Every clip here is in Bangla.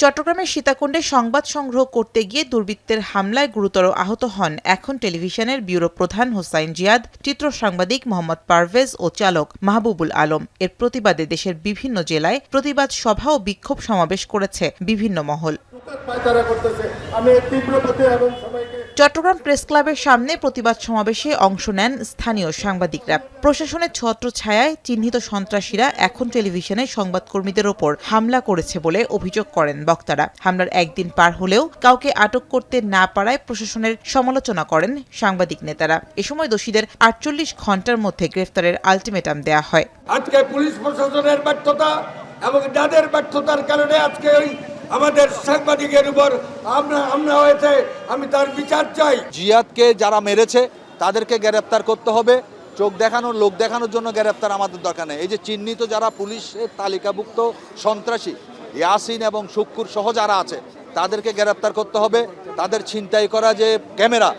চট্টগ্রামের সীতাকুণ্ডে সংবাদ সংগ্রহ করতে গিয়ে দুর্বৃত্তের হামলায় গুরুতর আহত হন এখন টেলিভিশনের ব্যুরো প্রধান হোসাইন জিয়াদ, চিত্র সাংবাদিক মোহাম্মদ পারভেজ ও চালক মাহবুবুল আলম। এর প্রতিবাদে দেশের বিভিন্ন জেলায় প্রতিবাদ সভা ও বিক্ষোভ সমাবেশ করেছে বিভিন্ন মহল। চট্টগ্রাম প্রেস ক্লাবের সামনে প্রতিবাদ সমাবেশে অংশ নেন স্থানীয় সাংবাদিকরা। প্রশাসনের ছত্রছায়ায় চিহ্নিত সন্ত্রাসীরা এখন টেলিভিশনে সংবাদকর্মীদের ওপর হামলা করেছে বলে অভিযোগ করেন বক্তারা। হামলার একদিন পার হলেও কাউকে আটক করতে না পারায় প্রশাসনের সমালোচনা করেন সাংবাদিক নেতারা। এ সময় দোষীদের ৪৮ ঘণ্টার মধ্যে গ্রেফতারের আলটিমেটাম দেয়া হয়। আজকে পুলিশ প্রশাসনের ব্যর্থতা এবং যাদের ব্যর্থতার কারণে আজকে আমাদের সাংবাদিকের উপর হামলা হয়েছে, আমি তার বিচার চাই। জিয়াদকে যারা মেরেছে তাদেরকে গ্রেপ্তার করতে হবে। চোখ দেখানোর লোক দেখানোর জন্য গ্রেপ্তার আমাদের দরকার নেই। এই যে চিহ্নিত যারা পুলিশের তালিকাভুক্ত সন্ত্রাসী ইয়াসিন এবং শুক্কুর সহ যারা আছে তাদেরকে গ্রেপ্তার করতে হবে। তাদের ছিনতাই করা যে ক্যামেরা,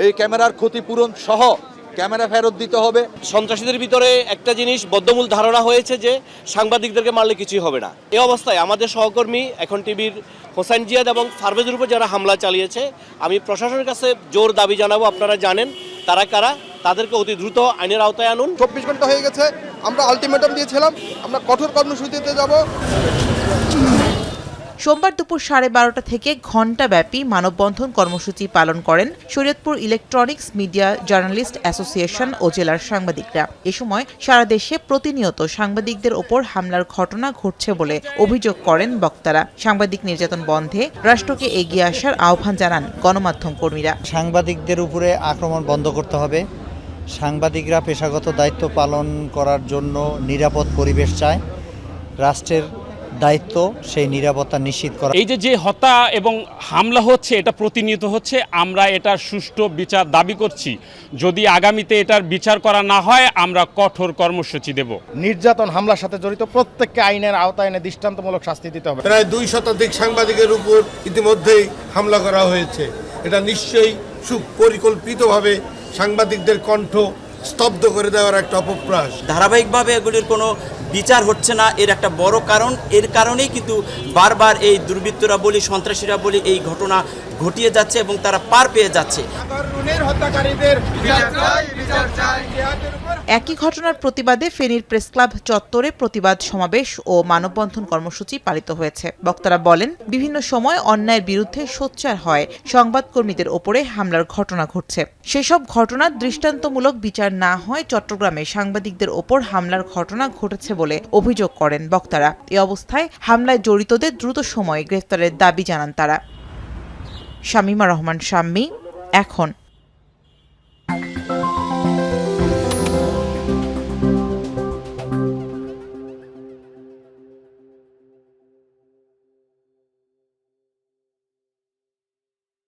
এই ক্যামেরার ক্ষতিপূরণ সহ ক্যামেরা ফেরত দিতে হবে। সন্ত্রাসীদের ভিতরে একটা জিনিস বদ্ধমূল ধারণা হয়েছে যে সাংবাদিকদেরকে মারলে কিছুই হবে না। এই অবস্থায় আমাদের সহকর্মী এখন টিভির হোসাইন জিয়াদ এবং পারভেজের উপর যারা হামলা চালিয়েছে, আমি প্রশাসনের কাছে জোর দাবি জানাবো, আপনারা জানেন তারা কারা, তাদেরকে অতি দ্রুত আইনের আওতায় আনুন। ২৪ ঘন্টা হয়ে গেছে, আমরা আলটিমেটাম দিয়েছিলাম, আমরা কঠোর কর্মসূচিতে যাব। সোমবার দুপুর 12:30 থেকে ঘণ্টাব্যাপী মানববন্ধন কর্মসূচি পালন করেন Shariatpur electronics media journalist association ও জেলার সাংবাদিকরা। এ সময় সারা দেশে প্রতিনিয়ত সাংবাদিকদের ওপর হামলার ঘটনা ঘটছে বলে অভিযোগ করেন বক্তারা। সাংবাদিক নির্যাতন বন্ধে রাষ্ট্রকে এগিয়ে আসার আহ্বান জানান গণমাধ্যম কর্মীরা। সাংবাদিকদের উপরে আক্রমণ বন্ধ করতে হবে। সাংবাদিকরা পেশাগত দায়িত্ব পালন করার জন্য নিরাপদ পরিবেশ চায়। রাষ্ট্রের দায়িত্ব সেই নিরাপত্তা নিশ্চিত করা। এই যে হত্যা এবং হামলা হচ্ছে, এটা প্রতিনিয়ত হচ্ছে। আমরা এটার সুষ্ঠু বিচার দাবি করছি। যদি আগামীতে এটার বিচার করা না হয়, আমরা কঠোর কর্মসূচি দেব। নির্যাতন হামলার সাথে জড়িত প্রত্যেককে আইনের আওতায় এনে দৃষ্টান্তমূলক শাস্তি দিতে হবে। প্রায় ২ শতাধিক সাংবাদিকের উপর ইতিমধ্যেই হামলা করা হয়েছে। এটা নিশ্চয়ই সুপরিকল্পিতভাবে সাংবাদিকদের কণ্ঠ স্তব্ধ করে দেওয়ার একটা অপপ্রয়াস। ধারাবাহিকভাবে এগুলির কোনো বিচার হচ্ছে না, এর একটা বড় কারণ। এর কারণেই কিন্তু বারবার এই দুর্বৃত্তরা বলি, সন্ত্রাসীরা বলি, এই ঘটনা ঘটিয়ে যাচ্ছে এবং তারা পার পেয়ে যাচ্ছে। একই ঘটনার প্রতিবাদে ফেনীর প্রেস ক্লাব চত্বরে প্রতিবাদ সমাবেশ ও মানববন্ধন কর্মসূচি পালিত হয়েছে। বক্তারা বলেন, বিভিন্ন সময় অন্যায়ের বিরুদ্ধে সোচ্চার হয় সংবাদকর্মীদের ওপরে হামলার ঘটনা ঘটছে। সেসব ঘটনার দৃষ্টান্তমূলক বিচার না হয় চট্টগ্রামে সাংবাদিকদের ওপর হামলার ঘটনা ঘটেছে বলে অভিযোগ করেন বক্তারা। এ অবস্থায় হামলায় জড়িতদের দ্রুত সময়ে গ্রেফতারের দাবি জানান তারা। শামীমা রহমান শাম্মী, এখন।